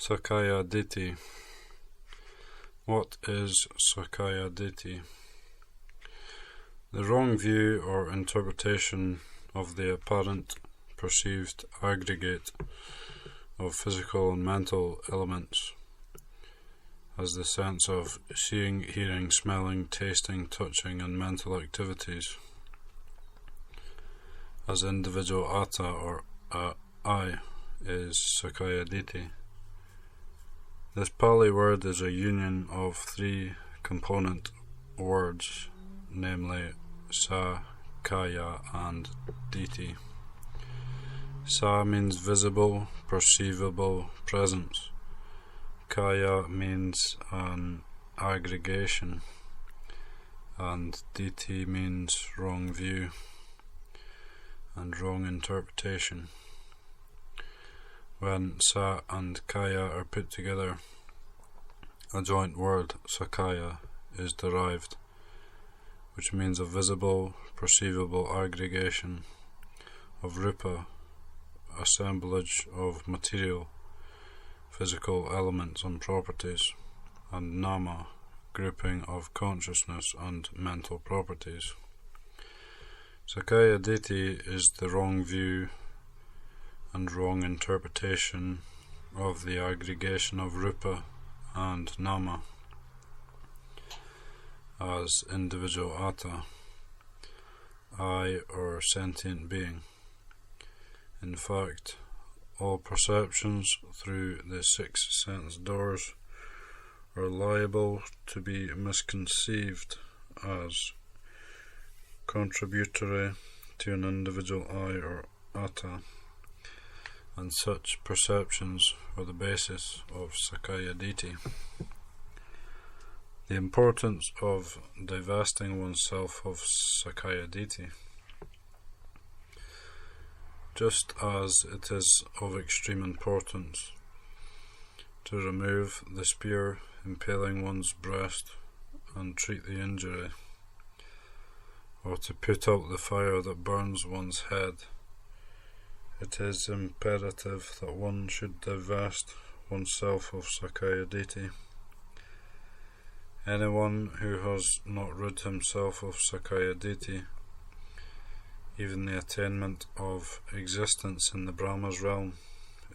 Sakkaya-ditthi. What is Sakkaya-ditthi? The wrong view or interpretation of the apparent perceived aggregate of physical and mental elements as the sense of seeing, hearing, smelling, tasting, touching and mental activities as individual atta or I is Sakkaya-ditthi. This Pali word is a union of three component words, namely sa, kaya and ditthi. Sa means visible, perceivable presence. Kaya means an aggregation, and ditthi means wrong view and wrong interpretation. When sa and kaya are put together, a joint word, Sakkaya, is derived, which means a visible, perceivable aggregation of rupa, assemblage of material, physical elements and properties, and nama, grouping of consciousness and mental properties. Sakkaya-ditthi is the wrong view and wrong interpretation of the aggregation of rupa and nama as individual atta, I or sentient being. In fact, all perceptions through the six sense doors are liable to be misconceived as contributory to an individual I or atta, and such perceptions are the basis of Sakkaya-ditthi. The importance of divesting oneself of Sakkaya-ditthi. Just as it is of extreme importance to remove the spear impaling one's breast and treat the injury, or to put out the fire that burns one's head, it is imperative that one should divest oneself of Sakkaya-ditthi. Anyone who has not rid himself of Sakkaya-ditthi, even the attainment of existence in the Brahma's realm,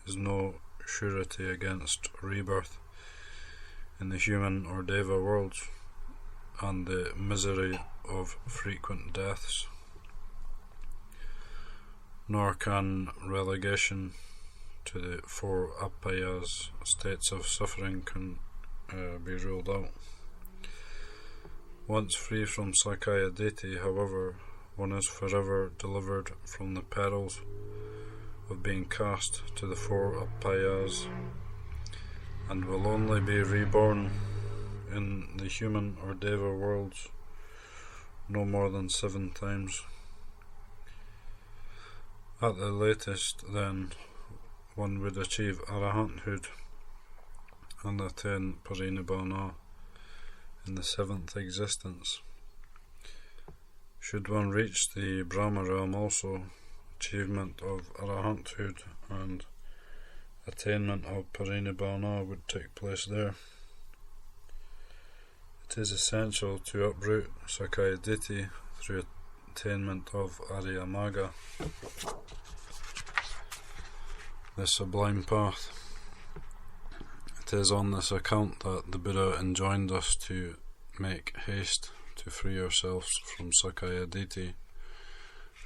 is no surety against rebirth in the human or deva worlds and the misery of frequent deaths. Nor can relegation to the four appayas, states of suffering, be ruled out. Once free from Sakkaya-ditthi, however, one is forever delivered from the perils of being cast to the four appayas, and will only be reborn in the human or deva worlds no more than 7 times. At the latest, then, one would achieve arahanthood and attain parinibbana in the 7th existence. Should one reach the Brahma realm also, achievement of arahanthood and attainment of parinibbana would take place there. It is essential to uproot Sakkaya-ditthi through attainment of Arya-magga, the sublime path. It is on this account that the Buddha enjoined us to make haste to free ourselves from Sakkaya-ditthi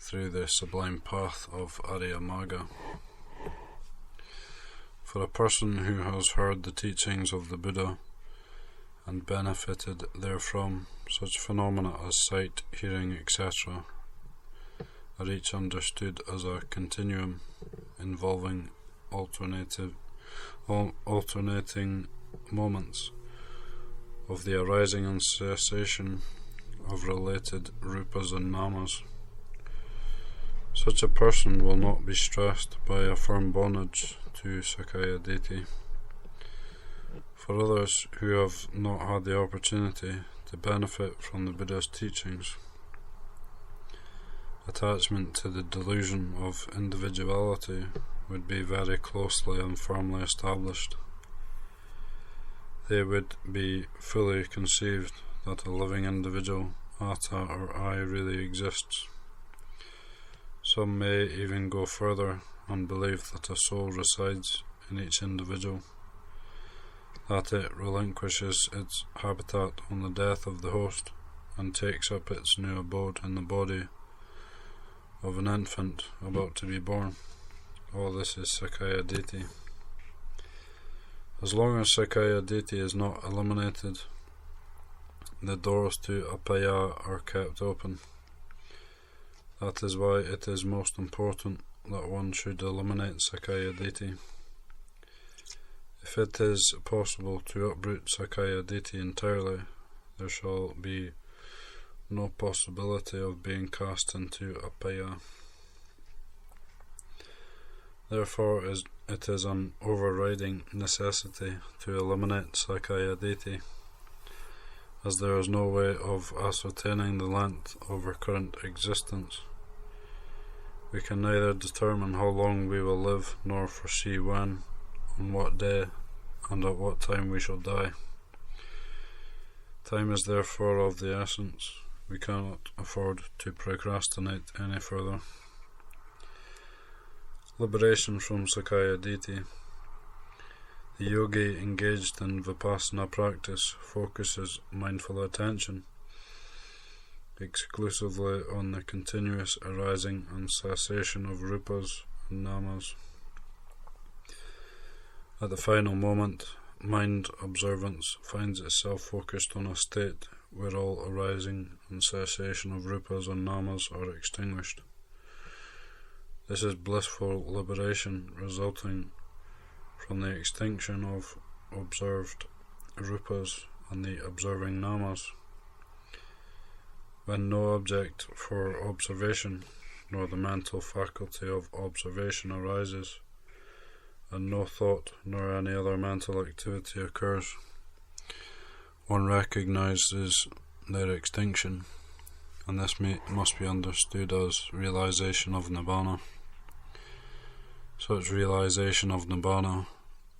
through the sublime path of Arya-magga. For a person who has heard the teachings of the Buddha and benefited therefrom, such phenomena as sight, hearing, etc. are each understood as a continuum involving alternating moments of the arising and cessation of related rupas and namas. Such a person will not be stressed by a firm bondage to Sakkaya-ditthi. For others who have not had the opportunity to benefit from the Buddha's teachings, attachment to the delusion of individuality would be very closely and firmly established. they would be fully conceived that a living individual, atta or I, really exists. Some may even go further and believe that a soul resides in each individual, that it relinquishes its habitat on the death of the host and takes up its new abode in the body of an infant about to be born. All this is Sakkaya-ditthi. As long as Sakkaya-ditthi is not eliminated, the doors to appaya are kept open. That is why it is most important that one should eliminate Sakkaya-ditthi. If it is possible to uproot Sakkaya-ditthi entirely, there shall be no possibility of being cast into appaya. Therefore, it is an overriding necessity to eliminate Sakkaya-ditthi, as there is no way of ascertaining the length of our current existence. We can neither determine how long we will live, nor foresee when, on what day, and at what time we shall die. Time is therefore of the essence. We cannot afford to procrastinate any further. Liberation from Sakkaya-ditthi. The yogi engaged in vipassana practice focuses mindful attention exclusively on the continuous arising and cessation of rupas and namas. At the final moment, mind observance finds itself focused on a state where all arising and cessation of rupas and namas are extinguished. This is blissful liberation resulting from the extinction of observed rupas and the observing namas. When no object for observation, nor the mental faculty of observation arises, and no thought nor any other mental activity occurs, one recognizes their extinction, and this must be understood as realization of Nibbana. Such realization of Nibbana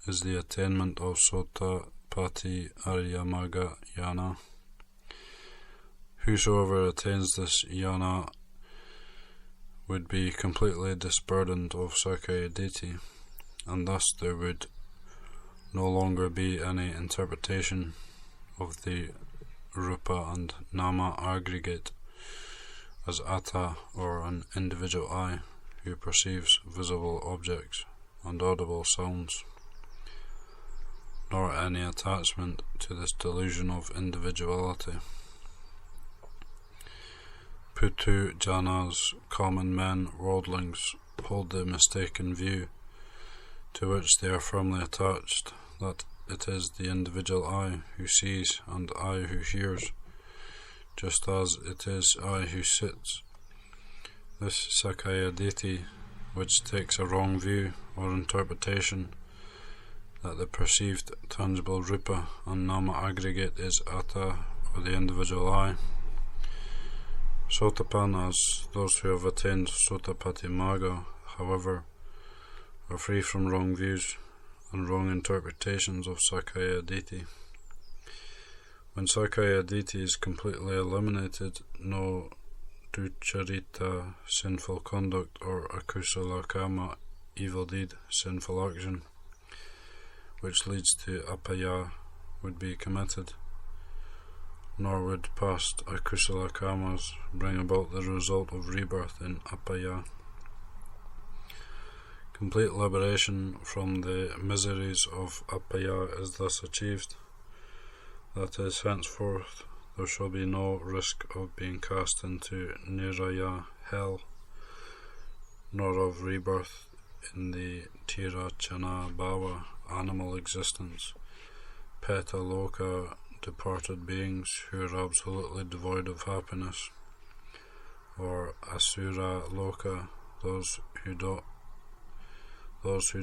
is the attainment of Sotapatti Aryamagga Yana. Whosoever attains this yana would be completely disburdened of Sakkaya-ditthi, and thus there would no longer be any interpretation of the rupa and nama aggregate as atta or an individual I who perceives visible objects and audible sounds, nor any attachment to this delusion of individuality. Putu Janas, common men, worldlings, hold the mistaken view, to which they are firmly attached, that it is the individual I who sees and I who hears, just as it is I who sits. This Sakkaya-ditthi, which takes a wrong view or interpretation that the perceived tangible rupa and nama aggregate is atta or the individual I. Sotapannas, those who have attained Sotapatti Magga, however, are free from wrong views and wrong interpretations of Sakkaya-ditthi. When Sakkaya-ditthi is completely eliminated, no ducharita, sinful conduct, or akusala kama, evil deed, sinful action, which leads to appaya, would be committed, nor would past akusala kamas bring about the result of rebirth in appaya. Complete liberation from the miseries of appaya is thus achieved. That is, henceforth there shall be no risk of being cast into niraya, hell, nor of rebirth in the tirachana bhava, animal existence, peta loka, departed beings who are absolutely devoid of happiness, or asura loka, those who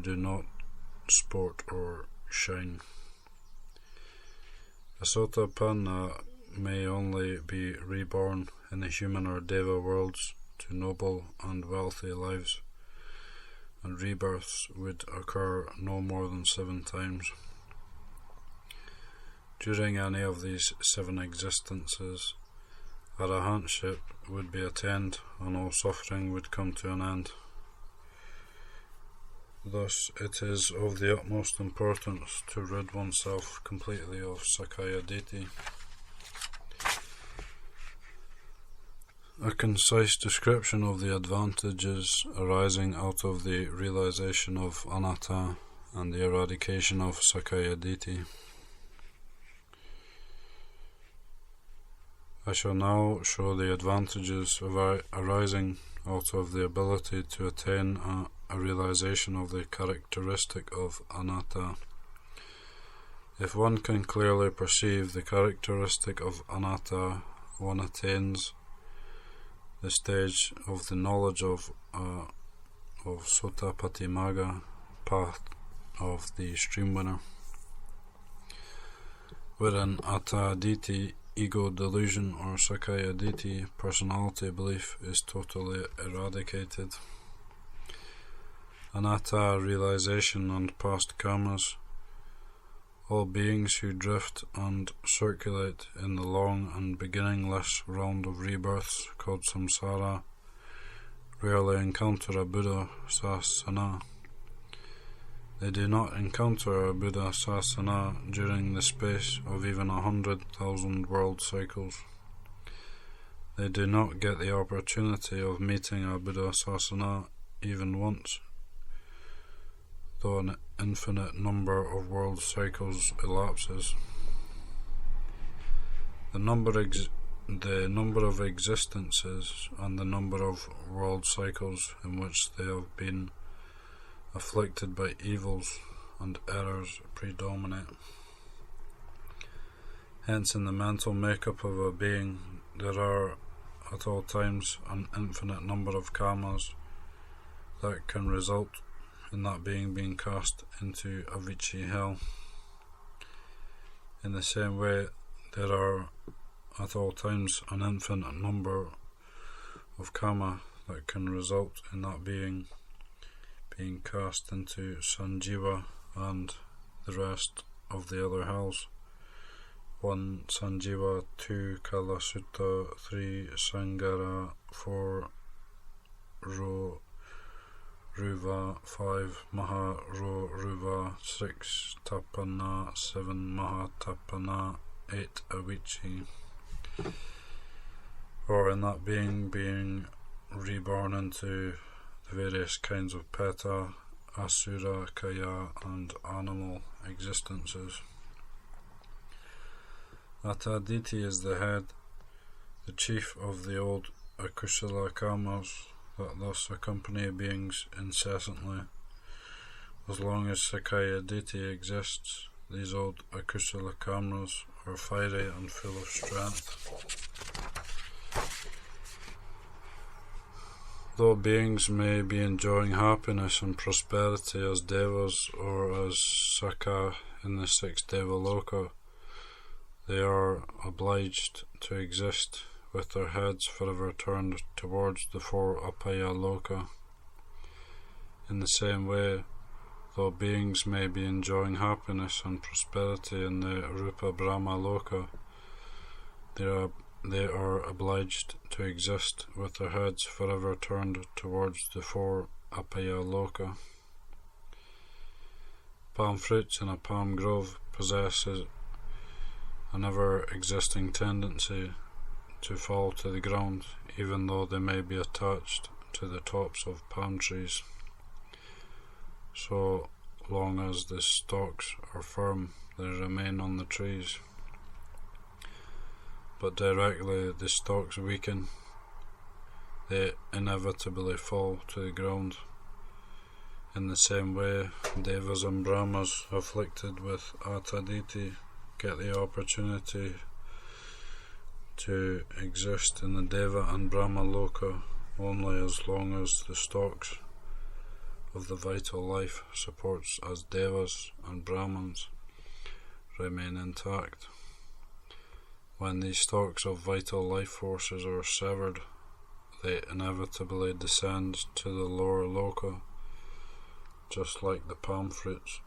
do not sport or shine. A sotapanna may only be reborn in the human or deva worlds to noble and wealthy lives, and rebirths would occur no more than 7 times. During any of these 7 existences, arahantship would be attained and all suffering would come to an end. Thus, it is of the utmost importance to rid oneself completely of Sakkaya-ditthi. A concise description of the advantages arising out of the realization of anatta and the eradication of Sakkaya-ditthi. I shall now show the advantages arising out of the ability to attain a realization of the characteristic of anatta. If one can clearly perceive the characteristic of anatta, one attains the stage of the knowledge of Sotapattimaga, path of the stream winner, wherein Atta-ditthi, ego delusion, or Sakkaya-ditthi, personality belief, is totally eradicated. Anatta realization and past karmas. All beings who drift and circulate in the long and beginningless round of rebirths called samsara rarely encounter a Buddha sasana. They do not encounter a Buddha sasana during the space of even 100,000 world cycles. They do not get the opportunity of meeting a Buddha sasana even once, though an infinite number of world cycles elapses. The number of existences and the number of world cycles in which they have been afflicted by evils and errors predominate. Hence, in the mental makeup of a being, there are at all times an infinite number of karmas that can result in that being being cast into Avicii hell. In the same way, there are at all times an infinite number of karma that can result in that being being cast into Sanjiva and the rest of the other hells. 1 Sanjiva, 2 Kala Sutta, 3 Sangara, 4 Ruva, 5 Maha Ruva, 6 Tapana, 7 Maha Tapana, 8 Avicii. Or in that being reborn into the various kinds of peta, asura, kaya, and animal existences. Atta-ditthi is the head, the chief of the old akusala karmas that thus accompany beings incessantly. As long as Sakkaya-ditthi exists, these old akusala karmas are fiery and full of strength. Though beings may be enjoying happiness and prosperity as devas or as Sakka in the 6th Devaloka, they are obliged to exist with their heads forever turned towards the 4 Apaya Loka. In the same way, though beings may be enjoying happiness and prosperity in the Rupa Brahma Loka, they are obliged to exist with their heads forever turned towards the 4 Apaya Loka. Palm fruits in a palm grove possess an ever-existing tendency to fall to the ground, even though they may be attached to the tops of palm trees. So long as the stalks are firm, they remain on the trees. But directly the stalks weaken, they inevitably fall to the ground. In the same way, devas and brahmas afflicted with Atta-ditthi get the opportunity to exist in the Deva and Brahma Loka only as long as the stalks of the vital life supports as Devas and Brahmans remain intact. When these stalks of vital life forces are severed, they inevitably descend to the lower Loka, just like the palm fruits.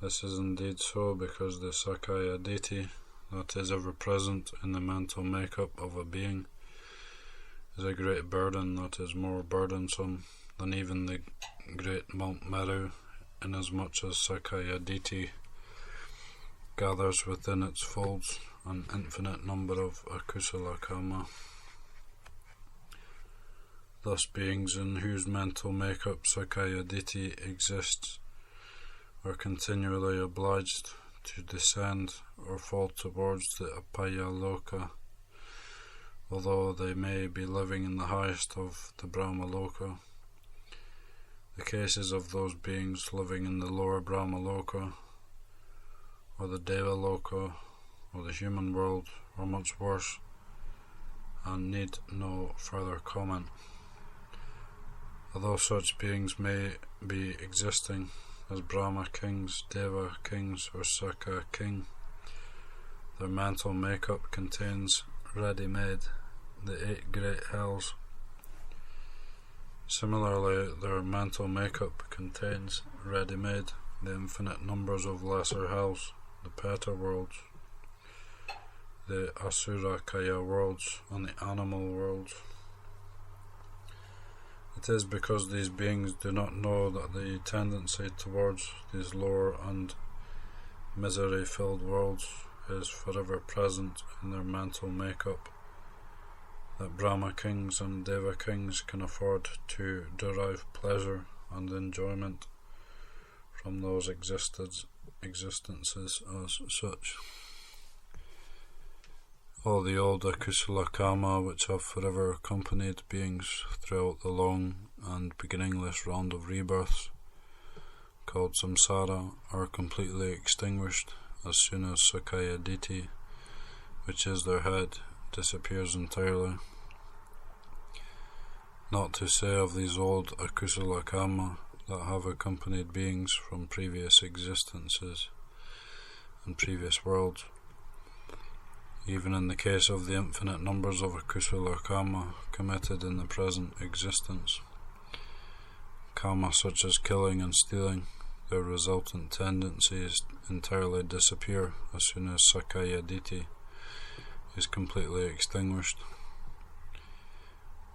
This is indeed so because the Sakkaya-ditthi, that is ever present in the mental makeup of a being, is a great burden that is more burdensome than even the great Mount Meru, inasmuch as Sakkaya-ditthi gathers within its folds an infinite number of akusala karma. Thus, beings in whose mental makeup Sakkaya-ditthi exists are continually obliged to descend or fall towards the apaya loka, although they may be living in the highest of the Brahma loka. The cases of those beings living in the lower Brahma loka, or the Deva loka, or the human world are much worse and need no further comment. Although such beings may be existing as Brahma kings, Deva kings, or Sakka king, their mental makeup contains ready-made the 8 great hells. Similarly, their mental makeup contains ready-made the infinite numbers of lesser hells, the Peta worlds, the Asura Kaya worlds, and the animal worlds. It is because these beings do not know that the tendency towards these lower and misery-filled worlds is forever present in their mental makeup that Brahma kings and Deva kings can afford to derive pleasure and enjoyment from those existences as such. All the old akusala karma which have forever accompanied beings throughout the long and beginningless round of rebirths, called samsara, are completely extinguished as soon as Sakkaya-ditthi, which is their head, disappears entirely. Not to say of these old akusala karma that have accompanied beings from previous existences and previous worlds. Even in the case of the infinite numbers of akusala karma committed in the present existence, karma such as killing and stealing, their resultant tendencies entirely disappear as soon as Sakkaya-ditthi is completely extinguished.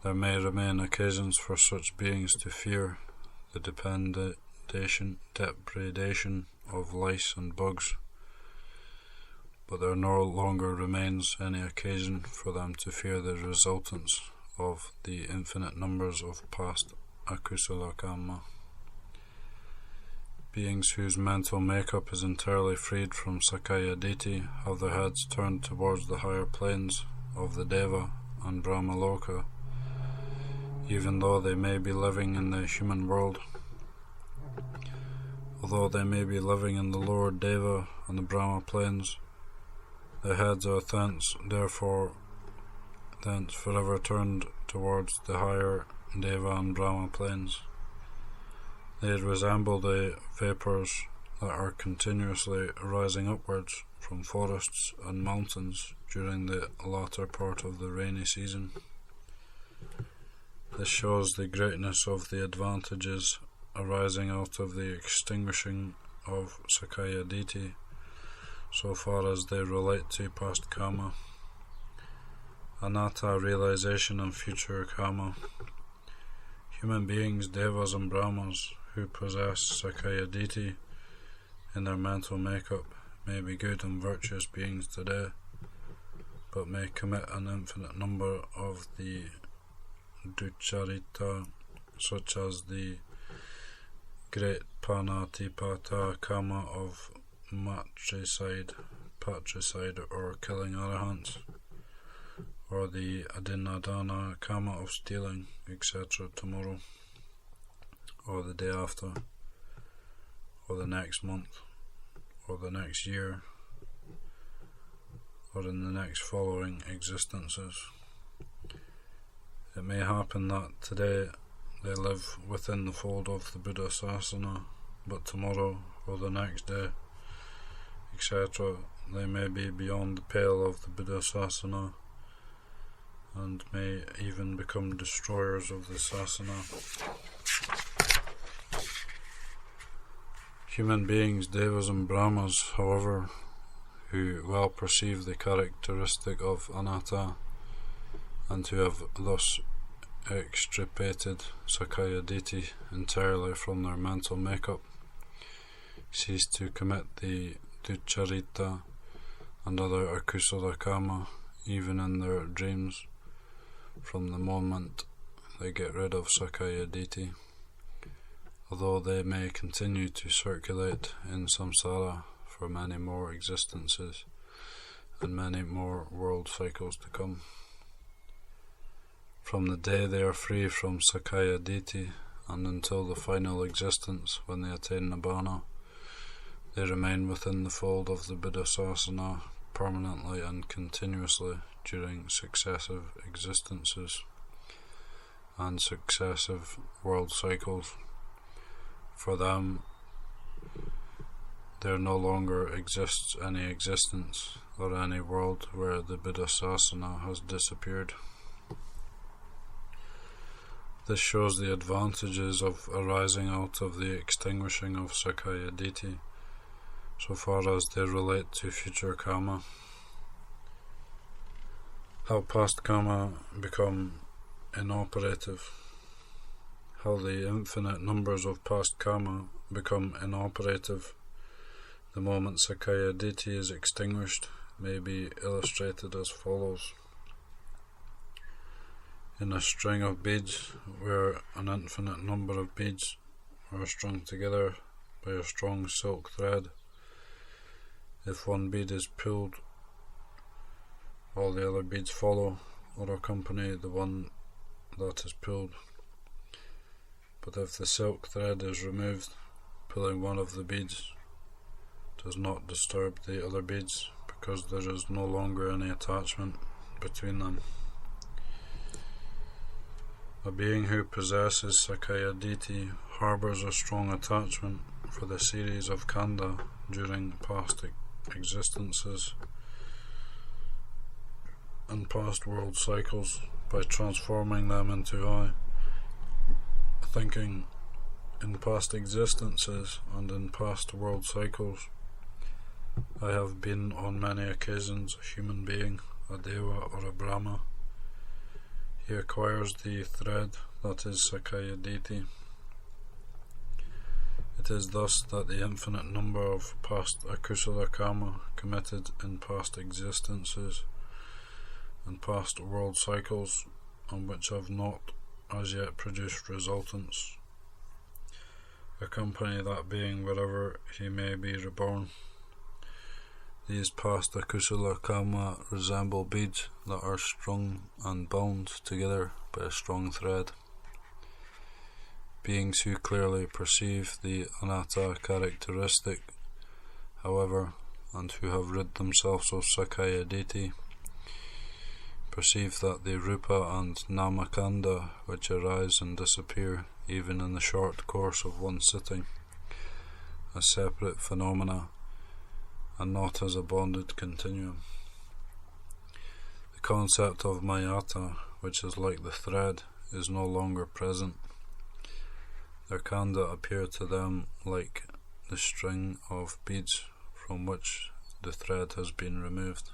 There may remain occasions for such beings to fear the depredation of lice and bugs, but there no longer remains any occasion for them to fear the resultants of the infinite numbers of past akusala karma. Beings whose mental makeup is entirely freed from Sakkaya-ditthi have their heads turned towards the higher planes of the Deva and Brahma loka, even though they may be living in the human world. Although they may be living in the lower Deva and the Brahma planes, their heads are thence forever turned towards the higher Deva and Brahma planes. They resemble the vapours that are continuously rising upwards from forests and mountains during the latter part of the rainy season. This shows the greatness of the advantages arising out of the extinguishing of Sakkaya-ditthi, so far as they relate to past karma, anatta realization and future karma. Human beings, devas and brahmas, who possess Sakkaya-ditthi in their mental makeup may be good and virtuous beings today, but may commit an infinite number of the ducharita, such as the great panatipata karma of patricide or killing arahants, or the adinadana karma of stealing, etc. tomorrow, or the day after, or the next month, or the next year, or in the next following existences. It may happen that today they live within the fold of the Buddha Sasana, but tomorrow or the next day, etc., they may be beyond the pale of the Buddha Sasana and may even become destroyers of the Sasana. Human beings, devas and brahmas, however, who well perceive the characteristic of anatta and who have thus extirpated Sakkaya-ditthi entirely from their mental makeup, cease to commit the ducharita and other akusala karma even in their dreams from the moment they get rid of Sakkaya-ditthi, although they may continue to circulate in samsara for many more existences and many more world cycles to come. From the day they are free from Sakkaya-ditthi and until the final existence when they attain Nibbana, they remain within the fold of the Buddha-sasana permanently and continuously during successive existences and successive world cycles. For them, there no longer exists any existence or any world where the Buddha-sasana has disappeared. This shows the advantages of arising out of the extinguishing of Sakkaya-ditthi, so far as they relate to future karma. How past karma become inoperative. How the infinite numbers of past karma become inoperative the moment Sakkaya-ditthi is extinguished may be illustrated as follows. In a string of beads, where an infinite number of beads are strung together by a strong silk thread, if one bead is pulled, all the other beads follow or accompany the one that is pulled. But if the silk thread is removed, pulling one of the beads does not disturb the other beads because there is no longer any attachment between them. A being who possesses Sakkaya-ditthi harbours a strong attachment for the series of khandha during past existences and past world cycles by transforming them into I, thinking in past existences and in past world cycles, I have been on many occasions a human being, a deva or a brahma. He acquires the thread that is Sakkaya-ditthi. It is thus that the infinite number of past akusala karma committed in past existences and past world cycles, and which have not as yet produced resultants, accompany that being wherever he may be reborn. These past akusala karma resemble beads that are strung and bound together by a strong thread. Beings who clearly perceive the anatta characteristic, however, and who have rid themselves of Sakkaya-ditthi, perceive that the rupa and namakanda which arise and disappear even in the short course of one sitting as separate phenomena and not as a bonded continuum. The concept of mayata, which is like the thread, is no longer present. Their khandha appear to them like the string of beads from which the thread has been removed.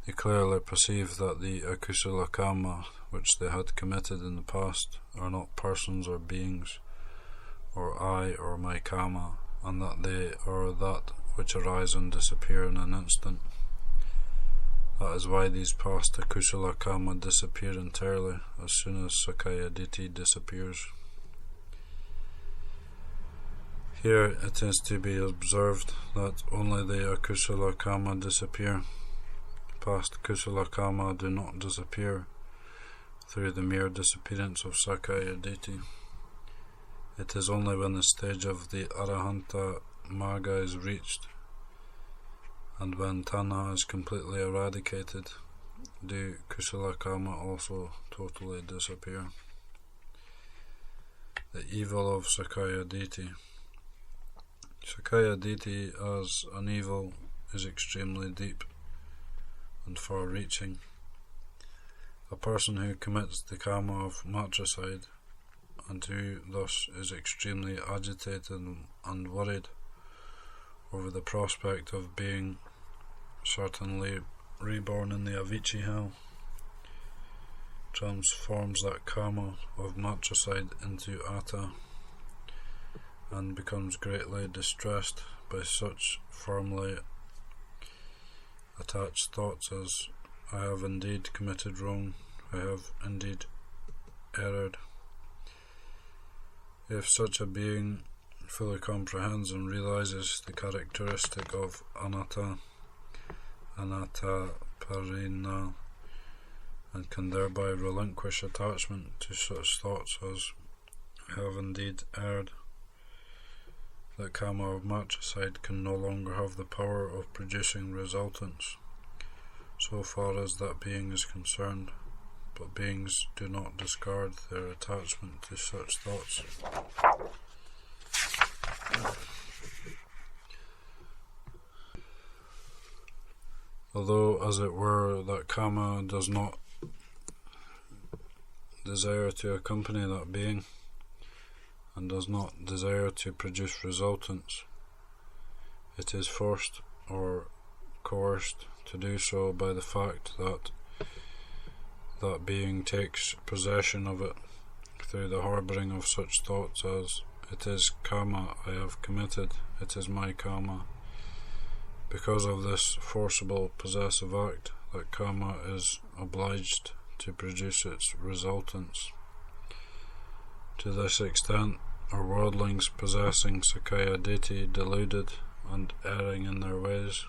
They clearly perceive that the akusala karma which they had committed in the past are not persons or beings, or I or my karma, and that they are that which arise and disappear in an instant. That is why these past akusala karma disappear entirely as soon as Sakkaya-ditthi disappears. Here it is to be observed that only the akusala karma disappear. Past kusala karma do not disappear through the mere disappearance of Sakkaya-ditthi. It is only when the stage of the Arahanta Marga is reached and when tanha is completely eradicated do kusala karma also totally disappear. The evil of Sakkaya-ditthi. Sakkaya-ditthi as an evil is extremely deep and far-reaching. A person who commits the karma of matricide and who thus is extremely agitated and worried over the prospect of being certainly reborn in the Avicii hell, transforms that karma of matricide into atta, and becomes greatly distressed by such firmly attached thoughts as, I have indeed committed wrong, I have indeed erred. If such a being fully comprehends and realizes the characteristic of anatta parina, and can thereby relinquish attachment to such thoughts as, I have indeed erred, that karma of matricide can no longer have the power of producing resultants, so far as that being is concerned, but beings do not discard their attachment to such thoughts. Although, as it were, that karma does not desire to accompany that being, and does not desire to produce resultants, it is forced or coerced to do so by the fact that that being takes possession of it through the harbouring of such thoughts as, it is karma I have committed, it is my karma. Because of this forcible possessive act, that karma is obliged to produce its resultants. To this extent are worldlings possessing Sakkaya-ditthi deluded and erring in their ways.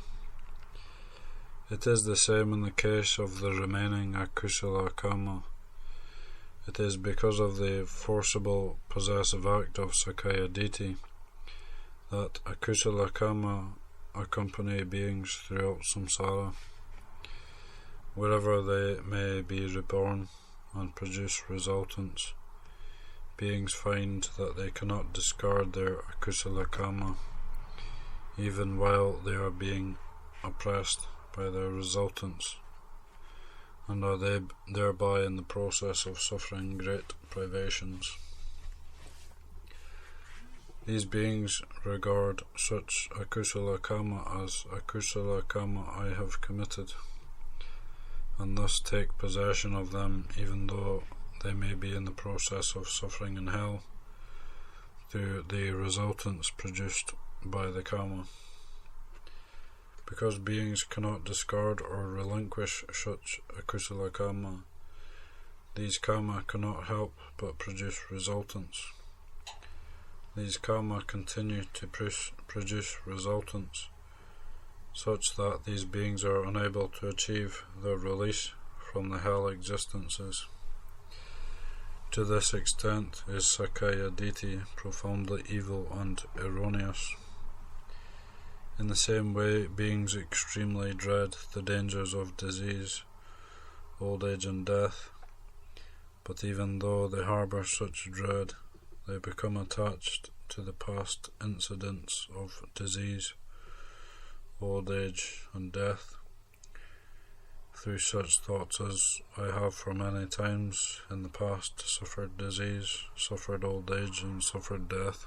It is the same in the case of the remaining akusala karma. It is because of the forcible possessive act of Sakkaya-ditthi that akusala karma accompany beings throughout samsara. Wherever they may be reborn and produce resultants, beings find that they cannot discard their akusala karma, even while they are being oppressed by their resultants, and are thereby in the process of suffering great privations. These beings regard such akusala karma as akusala karma I have committed, and thus take possession of them even though they may be in the process of suffering in hell through the resultants produced by the karma. Because beings cannot discard or relinquish such akusala karma, these karma cannot help but produce resultants. These karma continue to produce resultants, such that these beings are unable to achieve their release from the hell existences. To this extent is Sakkaya-ditthi profoundly evil and erroneous. In the same way, beings extremely dread the dangers of disease, old age and death, but even though they harbour such dread, they become attached to the past incidents of disease, old age and death, through such thoughts as, I have for many times in the past suffered disease, suffered old age and suffered death.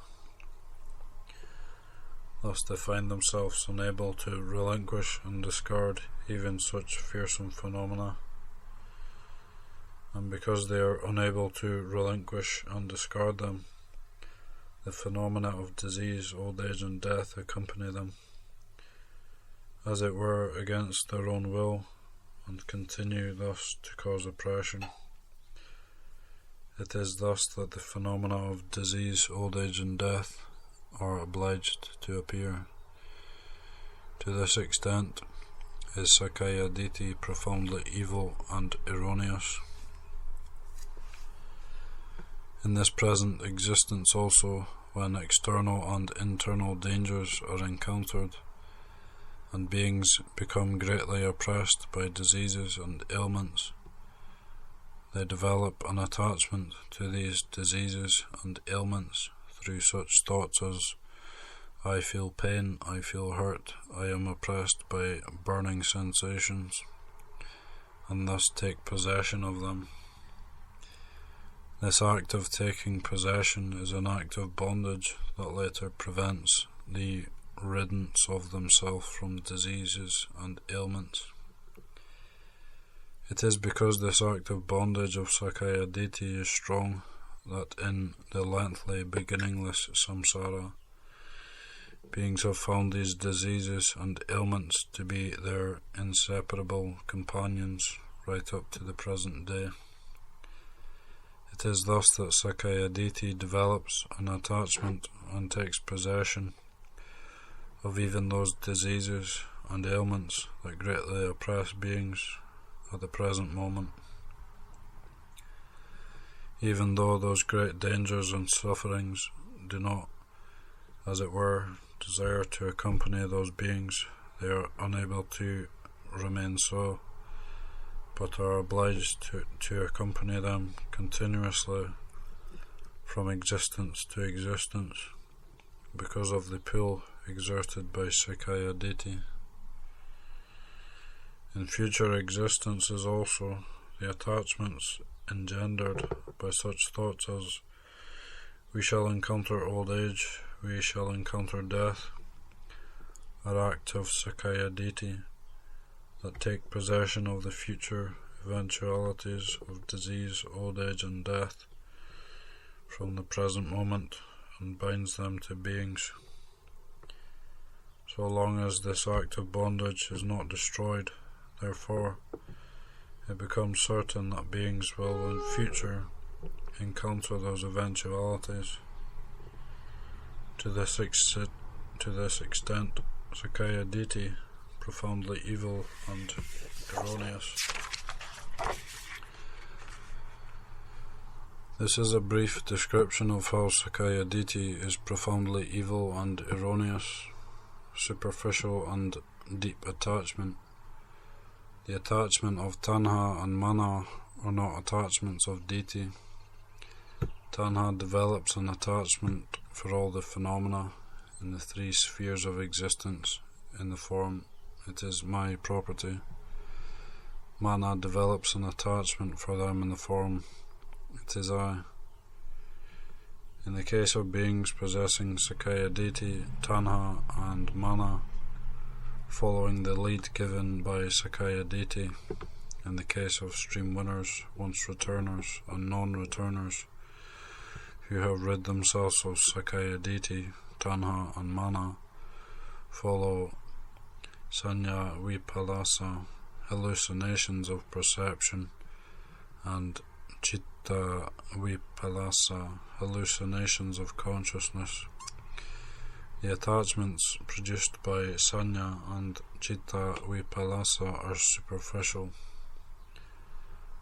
Thus they find themselves unable to relinquish and discard even such fearsome phenomena, and because they are unable to relinquish and discard them, the phenomena of disease, old age and death accompany them, as it were against their own will, and continue thus to cause oppression. It is thus that the phenomena of disease, old age and death are obliged to appear. To this extent is Sakkaya-ditthi profoundly evil and erroneous. In this present existence also, when external and internal dangers are encountered, and beings become greatly oppressed by diseases and ailments, they develop an attachment to these diseases and ailments through such thoughts as, I feel pain, I feel hurt, I am oppressed by burning sensations, and thus take possession of them. This act of taking possession is an act of bondage that later prevents the riddance of themselves from diseases and ailments. It is because this act of bondage of Sakkaya-ditthi is strong that in the lengthy, beginningless samsara, beings have found these diseases and ailments to be their inseparable companions right up to the present day. It is thus that Sakkaya-ditthi develops an attachment and takes possession of even those diseases and ailments that greatly oppress beings at the present moment. Even though those great dangers and sufferings do not, as it were, desire to accompany those beings, they are unable to remain so, but are obliged to accompany them continuously from existence to existence because of the pull exerted by Sakkaya-ditthi. In future existences also, the attachments engendered by such thoughts as we shall encounter old age, we shall encounter death, are acts of Sakkaya-ditthi that take possession of the future eventualities of disease, old age and death from the present moment and binds them to beings. So long as this act of bondage is not destroyed, therefore, it becomes certain that beings will in future encounter those eventualities. To this extent, Sakkaya-ditthi, profoundly evil and erroneous. This is a brief description of how Sakkaya-ditthi is profoundly evil and erroneous, superficial and deep attachment. The attachment of tanha and mana are not attachments of ditthi. Tanha develops an attachment for all the phenomena in the three spheres of existence in the form it is my property. Mana develops an attachment for them in the form it is I. In the case of beings possessing Sakkaya-ditthi, tanha and mana, following the lead given by Sakkaya-ditthi, in the case of stream winners, once returners and non-returners, who have rid themselves of Sakkaya-ditthi, tanha and mana, follow sanya vipalasa, hallucinations of perception, and citta vipalasa, hallucinations of consciousness. The attachments produced by sanya and citta vipalasa are superficial.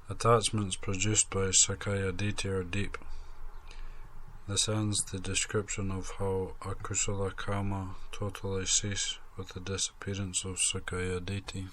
Attachments produced by Sakkaya-ditthi are deep. This ends the description of how akusala karma totally cease with the disappearance of Sakkaya-ditthi.